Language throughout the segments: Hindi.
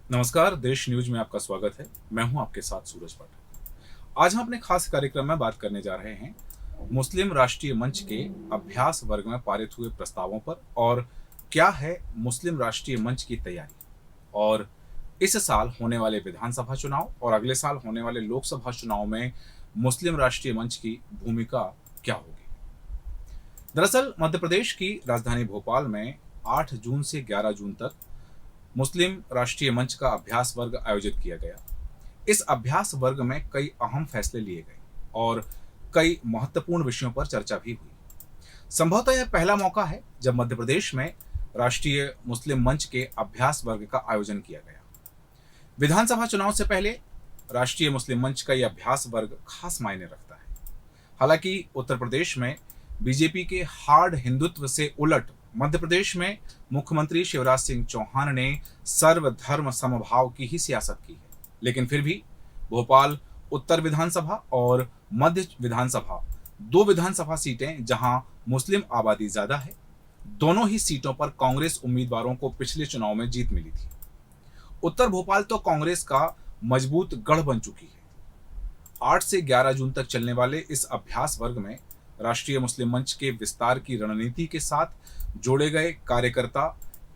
नमस्कार, देश न्यूज में आपका स्वागत है। मैं हूं आपके साथ सूरज पाठक। आज हम अपने खास कार्यक्रम में बात करने जा रहे हैं मुस्लिम राष्ट्रीय मंच के अभ्यास वर्ग में पारित हुए प्रस्तावों पर और क्या है मुस्लिम राष्ट्रीय मंच की तैयारी और इस साल होने वाले विधानसभा चुनाव और अगले साल होने वाले लोकसभा चुनाव में मुस्लिम राष्ट्रीय मंच की भूमिका क्या होगी। दरअसल मध्य प्रदेश की राजधानी भोपाल में 8 जून से 11 जून तक मुस्लिम राष्ट्रीय मंच का अभ्यास वर्ग आयोजित किया गया। इस अभ्यास वर्ग में कई अहम फैसले लिए गए और कई महत्वपूर्ण विषयों पर चर्चा भी हुई। संभवतः यह पहला मौका है जब मध्य प्रदेश में राष्ट्रीय मुस्लिम मंच के अभ्यास वर्ग का आयोजन किया गया। विधानसभा चुनाव से पहले राष्ट्रीय मुस्लिम मंच का यह अभ्यास वर्ग खास मायने रखता है। हालांकि उत्तर प्रदेश में बीजेपी के हार्ड हिंदुत्व से उलट मध्य प्रदेश में मुख्यमंत्री शिवराज सिंह चौहान ने सर्वधर्म समभाव की ही सियासत की है, लेकिन फिर भी भोपाल उत्तर विधानसभा और मध्य विधानसभा दो विधानसभा सीटें जहां मुस्लिम आबादी ज्यादा है, दोनों ही सीटों पर कांग्रेस उम्मीदवारों को पिछले चुनाव में जीत मिली थी। उत्तर भोपाल तो कांग्रेस का मजबूत गढ़ बन चुकी है। 8 से 11 जून तक चलने वाले इस अभ्यास वर्ग में राष्ट्रीय मुस्लिम मंच के विस्तार की रणनीति के साथ जोड़े गए कार्यकर्ता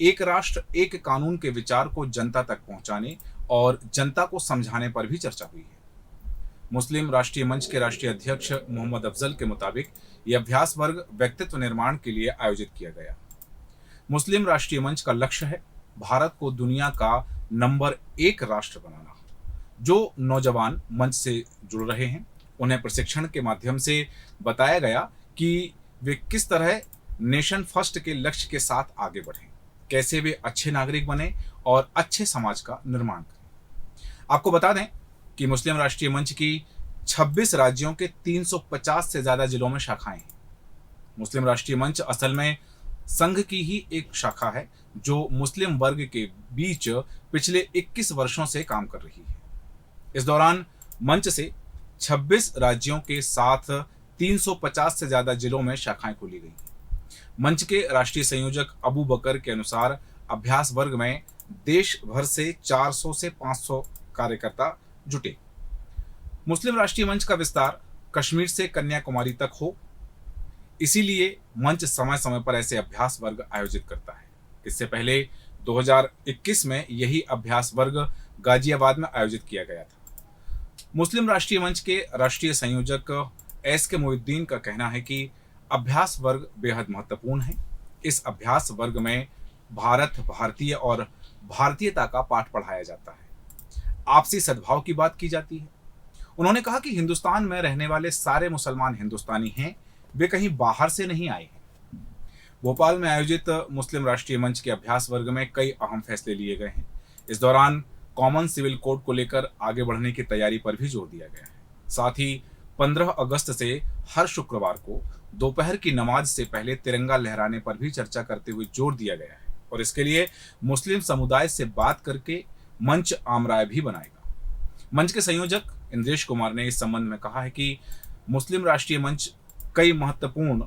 एक राष्ट्र एक कानून के विचार को जनता तक पहुंचाने और जनता को समझाने पर भी चर्चा हुई है। मुस्लिम राष्ट्रीय मंच के राष्ट्रीय अध्यक्ष मोहम्मद अफजल के मुताबिक यह अभ्यास वर्ग व्यक्तित्व निर्माण के लिए आयोजित किया गया। मुस्लिम राष्ट्रीय मंच का लक्ष्य है भारत को दुनिया का नंबर 1 राष्ट्र बनाना। जो नौजवान मंच से जुड़ रहे हैं उन्हें प्रशिक्षण के माध्यम से बताया गया कि वे किस तरह नेशन फर्स्ट के लक्ष्य के साथ आगे बढ़ें, कैसे वे अच्छे नागरिक बने और अच्छे समाज का निर्माण करें। आपको बता दें कि मुस्लिम राष्ट्रीय मंच की 26 राज्यों के 350 से ज्यादा जिलों में शाखाएं हैं। मुस्लिम राष्ट्रीय मंच असल में संघ की ही एक शाखा है जो मुस्लिम वर्ग के बीच पिछले 21 वर्षों से काम कर रही है। इस दौरान मंच से 26 राज्यों के साथ 350 से ज्यादा जिलों में शाखाएं खोली गई। मंच के राष्ट्रीय संयोजक अबू बकर के अनुसार अभ्यास वर्ग में देश भर से 400 से 500 कार्यकर्ता जुटे। मुस्लिम राष्ट्रीय मंच का विस्तार कश्मीर से कन्याकुमारी तक हो, इसीलिए मंच समय समय पर ऐसे अभ्यास वर्ग आयोजित करता है। इससे पहले 2021 में यही अभ्यास वर्ग गाजियाबाद में आयोजित किया गया था। मुस्लिम राष्ट्रीय मंच के राष्ट्रीय संयोजक एस के मोहिउद्दीन का कहना है कि अभ्यास वर्ग बेहद महत्वपूर्ण है। इस अभ्यास वर्ग में भारत भारतीय और भारतीयता का पाठ पढ़ाया जाता है, आपसी सद्भाव की बात की जाती है। उन्होंने कहा कि हिंदुस्तान में रहने वाले सारे मुसलमान हिंदुस्तानी हैं, वे कहीं बाहर से नहीं आए हैं। भोपाल में आयोजित मुस्लिम राष्ट्रीय मंच के अभ्यास वर्ग में कई अहम फैसले लिए गए हैं। इस दौरान कॉमन सिविल कोड को लेकर आगे बढ़ने की तैयारी पर भी जोर दिया गया है। साथ ही 15 अगस्त से हर शुक्रवार को दोपहर की नमाज से पहले तिरंगा लहराने पर भी चर्चा करते हुए जोर दिया गया है और इसके लिए मुस्लिम समुदाय से बात करके मंच आमराय भी बनाएगा। मंच के संयोजक इंद्रेश कुमार ने इस संबंध में कहा है कि मुस्लिम राष्ट्रीय मंच कई महत्वपूर्ण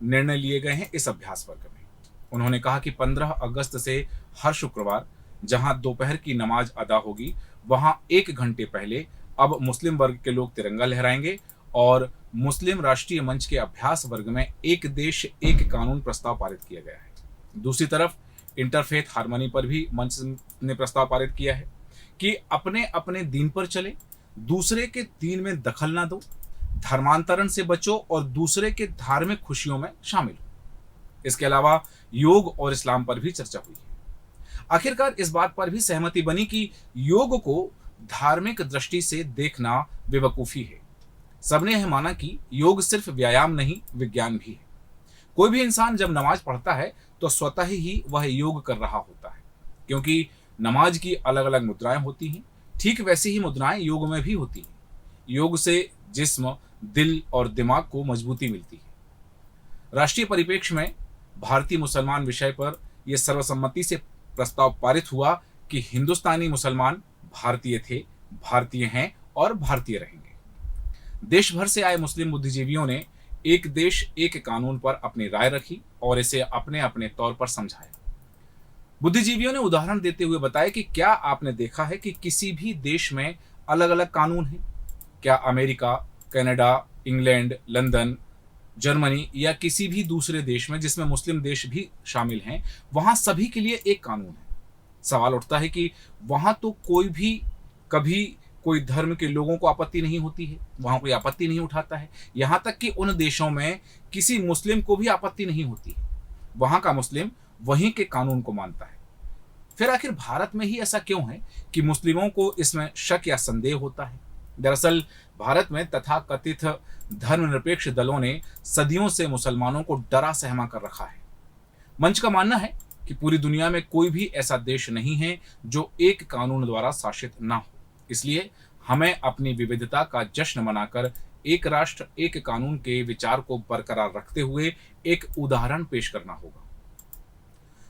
निर्णय लिए गए हैं इस अभ्यास वर्ग में। उन्होंने कहा कि 15 अगस्त से हर शुक्रवार जहां दोपहर की नमाज अदा होगी, वहां 1 घंटे पहले अब मुस्लिम वर्ग के लोग तिरंगा लहराएंगे और मुस्लिम राष्ट्रीय मंच के अभ्यास वर्ग में एक देश एक कानून प्रस्ताव पारित किया गया है। दूसरी तरफ इंटरफेथ हार्मनी पर भी मंच ने प्रस्ताव पारित किया है कि अपने अपने दीन पर चले, दूसरे के दीन में दखल ना दो, धर्मांतरण से बचो और दूसरे के धार्मिक खुशियों में शामिल हो। इसके अलावा योग और इस्लाम पर भी चर्चा हुई है। आखिरकार इस बात पर भी सहमति बनी कि योग को धार्मिक दृष्टि से देखना बेवकूफी है। सबने यह माना कि योग सिर्फ व्यायाम नहीं, विज्ञान भी है। कोई भी इंसान जब नमाज पढ़ता है तो स्वतः ही वह योग कर रहा होता है, क्योंकि नमाज की अलग अलग मुद्राएं होती हैं। ठीक वैसी ही मुद्राएं योग में भी होती हैं। योग से जिस्म, दिल और दिमाग को मजबूती मिलती है। राष्ट्रीय परिप्रेक्ष्य में भारतीय मुसलमान विषय पर यह सर्वसम्मति से प्रस्ताव पारित हुआ कि हिंदुस्तानी मुसलमान भारतीय थे, भारतीय हैं और भारतीय रहेंगे। देश भर से आए मुस्लिम बुद्धिजीवियों ने एक देश एक कानून पर अपनी राय रखी और इसे अपने अपने तौर पर समझाया। बुद्धिजीवियों ने उदाहरण देते हुए बताया कि क्या आपने देखा है कि किसी भी देश में अलग अलग कानून हैं? क्या America, Canada, England, London, Germany या किसी भी दूसरे देश में जिसमें मुस्लिम देश भी शामिल हैं, वहां सभी के लिए एक कानून है? सवाल उठता है कि वहां तो कोई भी कभी कोई धर्म के लोगों को आपत्ति नहीं होती है, वहां कोई आपत्ति नहीं उठाता है। यहां तक कि उन देशों में किसी मुस्लिम को भी आपत्ति नहीं होती है, वहां का मुस्लिम वहीं के कानून को मानता है। फिर आखिर भारत में ही ऐसा क्यों है कि मुस्लिमों को इसमें शक या संदेह होता है? दरअसल भारत में तथाकथित धर्मनिरपेक्ष दलों ने सदियों से मुसलमानों को डरा सहमा कर रखा है। मंच का मानना है कि पूरी दुनिया में कोई भी ऐसा देश नहीं है जो एक कानून द्वारा शासित ना हो, इसलिए हमें अपनी विविधता का जश्न मनाकर एक राष्ट्र एक कानून के विचार को बरकरार रखते हुए एक उदाहरण पेश करना होगा।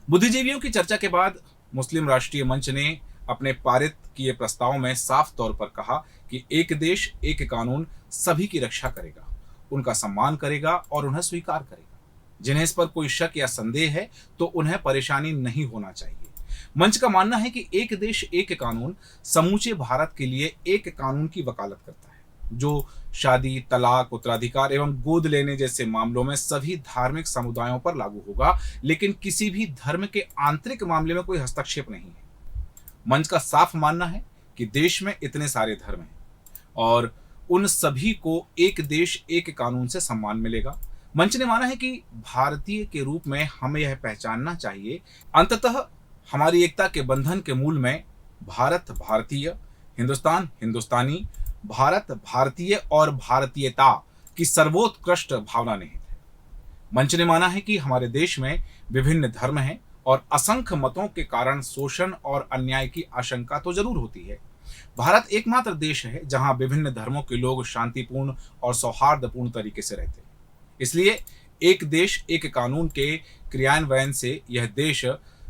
बुद्धिजीवियों की चर्चा के बाद मुस्लिम राष्ट्रीय मंच ने अपने पारित किए प्रस्ताव में साफ तौर पर कहा कि एक देश एक कानून सभी की रक्षा करेगा, उनका सम्मान करेगा और उन्हें स्वीकार करेगा। जिन्हें इस पर कोई शक या संदेह है तो उन्हें परेशानी नहीं होना चाहिए। मंच का मानना है कि एक देश एक कानून समूचे भारत के लिए एक कानून की वकालत करता है, जो शादी, तलाक, उत्तराधिकार एवं गोद लेने जैसे मामलों में सभी धार्मिक समुदायों पर लागू होगा, लेकिन किसी भी धर्म के आंतरिक मामले में कोई हस्तक्षेप नहीं है। मंच का साफ मानना है कि देश में इतने सारे धर्म हैं और उन सभी को एक देश एक कानून से सम्मान मिलेगा। मंच ने माना है कि भारतीय के रूप में हमें यह पहचानना चाहिए, अंततः हमारी एकता के बंधन के मूल में भारत भारतीय, हिंदुस्तान हिंदुस्तानी, भारत भारतीय और भारतीयता की सर्वोत्कृष्ट भावना निहित है। मंच ने माना है कि हमारे देश में विभिन्न धर्म हैं और असंख्य मतों के कारण शोषण और अन्याय की आशंका तो जरूर होती है। भारत एकमात्र देश है जहां विभिन्न धर्मों के लोग शांतिपूर्ण और सौहार्दपूर्ण तरीके से रहते हैं। इसलिए एक देश एक कानून के क्रियान्वयन से यह देश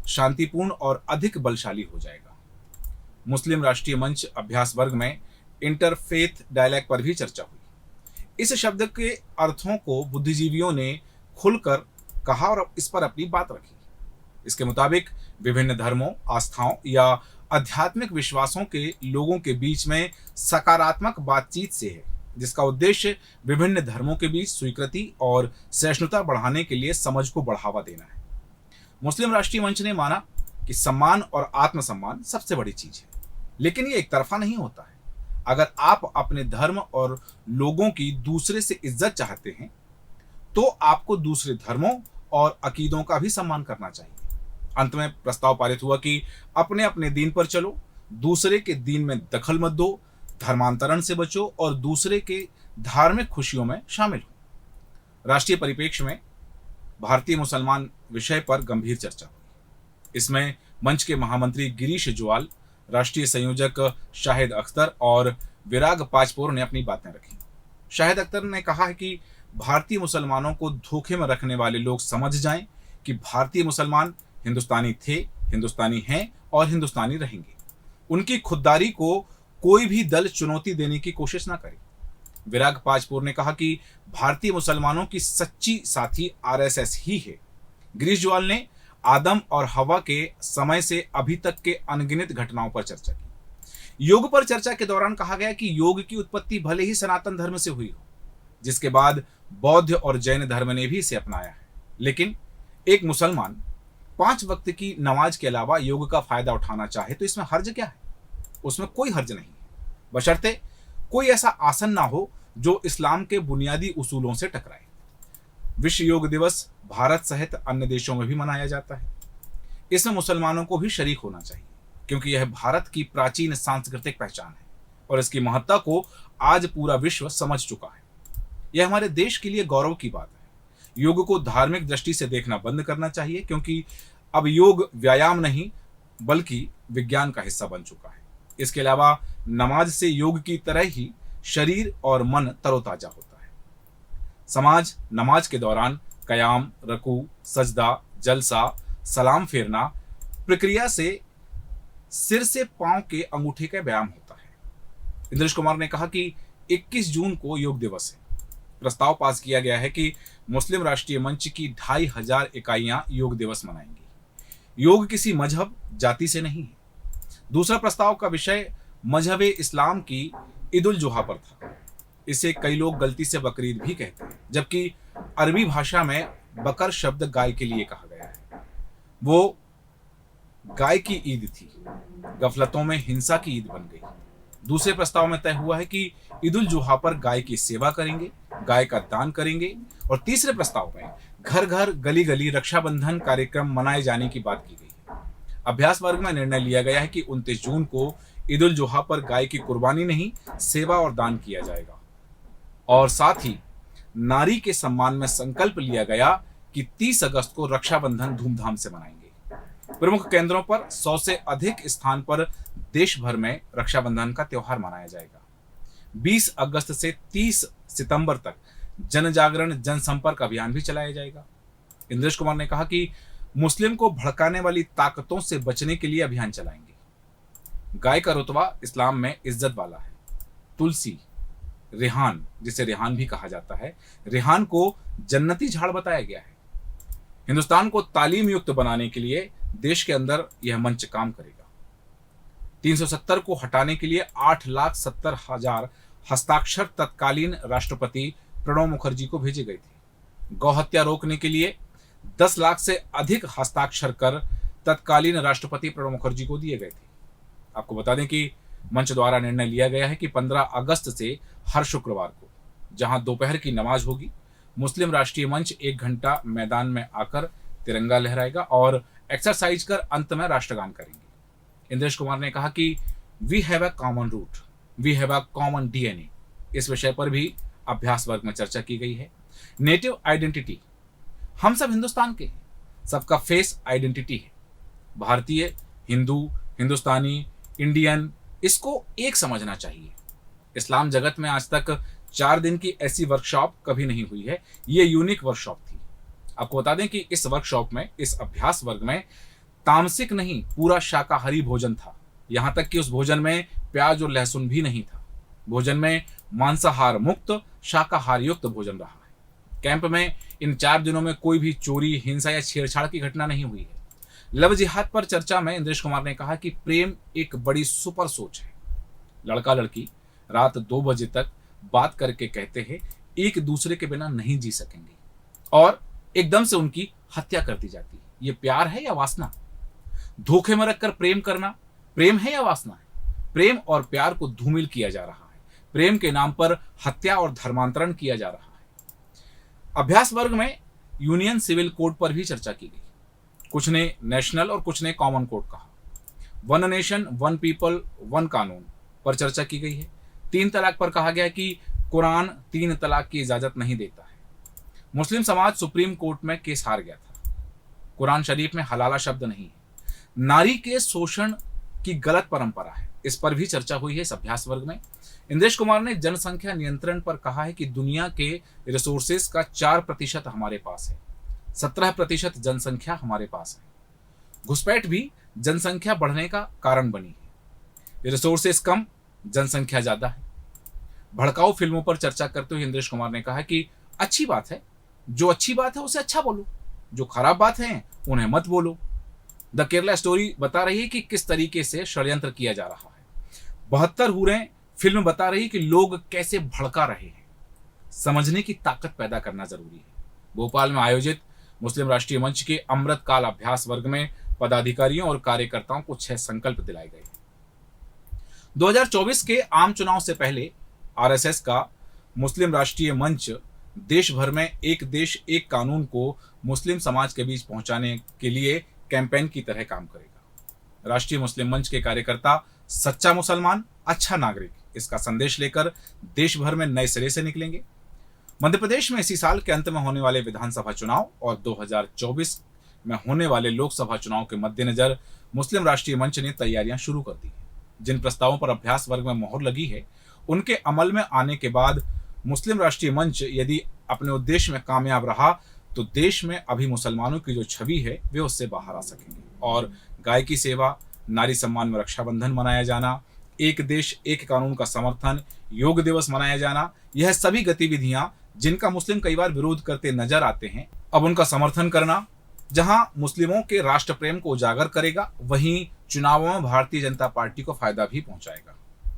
शांतिपूर्ण और अधिक बलशाली हो जाएगा। मुस्लिम राष्ट्रीय मंच अभ्यास वर्ग में इंटरफेथ डायलॉग पर भी चर्चा हुई। इस शब्द के अर्थों को बुद्धिजीवियों ने खुलकर कहा और इस पर अपनी बात रखी। इसके मुताबिक विभिन्न धर्मों, आस्थाओं या आध्यात्मिक विश्वासों के लोगों के बीच में सकारात्मक बातचीत से है, जिसका उद्देश्य विभिन्न धर्मों के बीच स्वीकृति और सहिष्णुता बढ़ाने के लिए समझ को बढ़ावा देना है। मुस्लिम राष्ट्रीय मंच ने माना कि सम्मान और आत्मसम्मान सबसे बड़ी चीज है, लेकिन ये एक तरफा नहीं होता है। अगर आप अपने धर्म और लोगों की दूसरे से इज्जत चाहते हैं तो आपको दूसरे धर्मों और अकीदों का भी सम्मान करना चाहिए। अंत में प्रस्ताव पारित हुआ कि अपने अपने दीन पर चलो, दूसरे के दीन में दखल मत दो, धर्मांतरण से बचो और दूसरे के धार्मिक खुशियों में शामिल हो। राष्ट्रीय परिप्रेक्ष्य में भारतीय मुसलमान विषय पर गंभीर चर्चा हुई। इसमें मंच के महामंत्री गिरीश जुआल, राष्ट्रीय संयोजक शाहिद अख्तर और विराग पाचपोर ने अपनी बातें रखी। शाहिद अख्तर ने कहा है कि भारतीय मुसलमानों को धोखे में रखने वाले लोग समझ जाएं कि भारतीय मुसलमान हिंदुस्तानी थे, हिंदुस्तानी हैं और हिंदुस्तानी रहेंगे। उनकी खुददारी को कोई भी दल चुनौती देने की कोशिश ना करे। विराग पाचपोर ने कहा कि भारतीय मुसलमानों की सच्ची साथी आरएसएस ही है। गिरीश जुआल ने आदम और हवा के समय से अभी तक के अनगिनत घटनाओं पर चर्चा की। योग पर चर्चा के दौरान कहा गया कि योग की उत्पत्ति भले ही सनातन धर्म से हुई हो, जिसके बाद बौद्ध और जैन धर्म ने भी इसे अपनाया है, लेकिन एक मुसलमान 5 वक्त की नमाज के अलावा योग का फायदा उठाना चाहे तो इसमें हर्ज क्या है? उसमें कोई हर्ज नहीं है, बशर्ते कोई ऐसा आसन ना हो जो इस्लाम के बुनियादी उसूलों से टकराए। विश्व योग दिवस भारत सहित अन्य देशों में भी मनाया जाता है। इसमें मुसलमानों को भी शरीक होना चाहिए, क्योंकि यह भारत की प्राचीन सांस्कृतिक पहचान है और इसकी महत्ता को आज पूरा विश्व समझ चुका है। यह हमारे देश के लिए गौरव की बात है। योग को धार्मिक दृष्टि से देखना बंद करना चाहिए, क्योंकि अब योग व्यायाम नहीं बल्कि विज्ञान का हिस्सा बन चुका है। इसके अलावा नमाज से योग की तरह ही शरीर और मन तरोताजा होता है। समाज नमाज के दौरान कयाम, रकू, सजदा, जलसा, सलाम फेरना प्रक्रिया से सिर से पांव के अंगूठे का व्यायाम होता है। इंद्रेश कुमार ने कहा कि 21 जून को योग दिवस है। प्रस्ताव पास किया गया है कि मुस्लिम राष्ट्रीय मंच की 2500 इकाइयां योग दिवस मनाएंगी। योग किसी मजहब जाति से नहीं है। दूसरा प्रस्ताव का विषय मजहब इस्लाम की ईद उल जुहा पर था। इसे कई लोग गलती से बकरीद भी कहते हैं, जबकि अरबी भाषा में बकर शब्द गाय के लिए कहा गया है। वो गाय की ईद थी, गफलतों में हिंसा की ईद बन गई। दूसरे प्रस्ताव में तय हुआ है कि ईद उल जुहा पर गाय की सेवा करेंगे, गाय का दान करेंगे। और तीसरे प्रस्ताव में घर घर गली गली रक्षाबंधन कार्यक्रम मनाए जाने की बात की गई है। अभ्यास वर्ग में निर्णय लिया गया है कि 29 जून को ईद उल जुहा पर गाय की कुर्बानी नहीं, सेवा और दान किया जाएगा। और साथ ही नारी के सम्मान में संकल्प लिया गया कि 30 अगस्त को रक्षाबंधन धूमधाम से मनाएंगे। प्रमुख केंद्रों पर 100 से अधिक स्थान पर देश भर में रक्षाबंधन का त्योहार मनाया जाएगा। 20 अगस्त से 30 सितंबर तक जन जागरण जनसंपर्क अभियान भी चलाया जाएगा। इंद्रेश कुमार ने कहा कि मुस्लिम को भड़काने वाली ताकतों से बचने के लिए अभियान चलाएंगे। गाय का रुतबा इस्लाम में इज्जत वाला है। तुलसी, रेहान, जिसे रेहान भी कहा जाता है, रेहान को जन्नती झाड़ बताया गया है। हिंदुस्तान को तालीम युक्त बनाने के लिए देश के अंदर यह मंच काम करेगा। 370 को हटाने के लिए 8,70,000 हस्ताक्षर तत्कालीन राष्ट्रपति प्रणब मुखर्जी को भेजे गए थे। गौ हत्या रोकने के लिए 10 लाख से अधिक हस्ताक्षर कर तत्कालीन राष्ट्रपति प्रणब मुखर्जी को दिए गए थे। आपको बता दें कि मंच द्वारा निर्णय लिया गया है कि 15 अगस्त से हर शुक्रवार को, जहां दोपहर की नमाज होगी, मुस्लिम राष्ट्रीय मंच 1 घंटा मैदान में आकर तिरंगा लहराएगा और एक्सरसाइज कर अंत में राष्ट्रगान करेंगे। इंद्रेश कुमार ने कहा कि we have a common root, we have a common DNA. इस विषय पर भी अभ्यास वर्ग में चर्चा की गई है। नेटिव आइडेंटिटी, हम सब हिंदुस्तान के हैं, सबका फेस आइडेंटिटी है। भारतीय, हिंदू, हिंदुस्तानी, इंडियन, इसको एक समझना चाहिए। इस्लाम जगत में आज तक 4 दिन की ऐसी वर्कशॉप कभी नहीं हुई है। ये यूनिक वर्कशॉप थी। आपको बता दें कि इस वर्कशॉप में, इस अभ्यास वर्ग में तामसिक नहीं, पूरा शाकाहारी भोजन था। यहां तक कि उस भोजन में प्याज और लहसुन भी नहीं था। भोजन में मांसाहार मुक्त, शाकाहार युक्त भोजन रहा है। कैंप में इन 4 दिनों में कोई भी चोरी, हिंसा या छेड़छाड़ की घटना नहीं हुई है। लव जिहाद पर चर्चा में इंद्रेश कुमार ने कहा कि प्रेम एक बड़ी सुपर सोच है। लड़का लड़की रात 2 बजे तक बात करके कहते हैं एक दूसरे के बिना नहीं जी सकेंगे, और एकदम से उनकी हत्या कर दी जाती है। ये प्यार है या वासना? धोखे में रखकर प्रेम करना प्रेम है या वासना है? प्रेम और प्यार को धूमिल किया जा रहा है। प्रेम के नाम पर हत्या और धर्मांतरण किया जा रहा है। अभ्यास वर्ग में यूनियन सिविल कोड पर भी चर्चा की गई। कुछ ने नेशनल और कुछ ने कॉमन कोड कहा। 1 नेशन 1 पीपल 1 कानून पर चर्चा की गई है। 3 तलाक पर कहा गया कि कुरान 3 तलाक की इजाजत नहीं देता है। मुस्लिम समाज सुप्रीम कोर्ट में केस हार गया था। कुरान शरीफ में हलाला शब्द नहीं है। नारी के शोषण की गलत परंपरा है, इस पर भी चर्चा हुई है इस अभ्यास वर्ग में। इंद्रेश कुमार ने जनसंख्या नियंत्रण पर कहा है कि दुनिया के रिसोर्सेस का 4% हमारे पास है, 17% जनसंख्या हमारे पास है। घुसपैठ भी जनसंख्या बढ़ने का कारण बनी है। रिसोर्सेस कम, जनसंख्या ज्यादा है। भड़काऊ फिल्मों पर चर्चा करते हुए इंद्रेश कुमार ने कहा कि अच्छी बात है, जो अच्छी बात है उसे अच्छा बोलो, जो खराब बात है उन्हें मत बोलो। द केरला स्टोरी बता रही है कि किस तरीके से षड्यंत्र किया जा रहा है। 72 हूरें फिल्म बता रही है कि लोग कैसे भड़का रहे हैं। समझने की ताकत पैदा करना जरूरी है। भोपाल में आयोजित मुस्लिम राष्ट्रीय मंच के अमृत काल अभ्यास वर्ग में पदाधिकारियों और कार्यकर्ताओं को 6 संकल्प दिलाए गए। 2024 के आम चुनाव से पहले आरएसएस का मुस्लिम राष्ट्रीय मंच देश भर में एक देश एक कानून को मुस्लिम समाज के बीच पहुंचाने के लिए कैंपेन की तरह काम करेगा। राष्ट्रीय मुस्लिम मंच के कार्यकर्ता सच्चा मुसलमान, अच्छा नागरिक, इसका संदेश लेकर देश भर में नए सिरे से निकलेंगे। मध्य प्रदेश में इसी साल के अंत में होने वाले विधानसभा चुनाव और 2024 में होने वाले लोकसभा चुनाव के मद्देनजर मुस्लिम राष्ट्रीय मंच ने तैयारियां शुरू कर दी हैं। जिन प्रस्तावों पर अभ्यास वर्ग में मोहर लगी है, उनके अमल में आने के बाद मुस्लिम राष्ट्रीय मंच यदि अपने उद्देश्य में कामयाब रहा तो देश में अभी मुसलमानों की जो छवि है वे उससे बाहर आ सकेंगे। और गाय की सेवा, नारी सम्मान में रक्षाबंधन मनाया जाना, एक देश एक कानून का समर्थन, योग दिवस मनाया जाना, यह सभी गतिविधियां जिनका मुस्लिम कई बार विरोध करते नजर आते हैं, अब उनका समर्थन करना, जहां मुस्लिमों के राष्ट्र प्रेम को उजागर करेगा, वहीं चुनावों में भारतीय जनता पार्टी को फायदा भी पहुंचाएगा।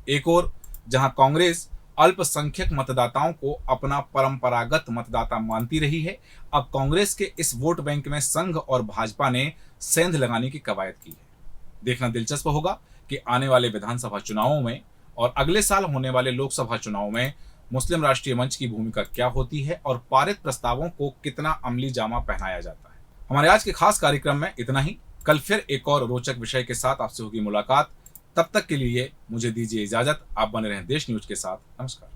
एक और जहां कांग्रेस अल्पसंख्यक मतदाताओं को अपना परंपरागत मतदाता मानती रही है, अब कांग्रेस के इस वोट बैंक में संघ और भाजपा ने सेंध लगाने की कवायद की है। देखना दिलचस्प होगा कि आने वाले विधानसभा चुनावों में और अगले साल होने वाले लोकसभा चुनाव में मुस्लिम राष्ट्रीय मंच की भूमिका क्या होती है और पारित प्रस्तावों को कितना अमली जामा पहनाया जाता है। हमारे आज के खास कार्यक्रम में इतना ही। कल फिर एक और रोचक विषय के साथ आपसे होगी मुलाकात। तब तक के लिए मुझे दीजिए इजाजत। आप बने रहें देश न्यूज के साथ। नमस्कार।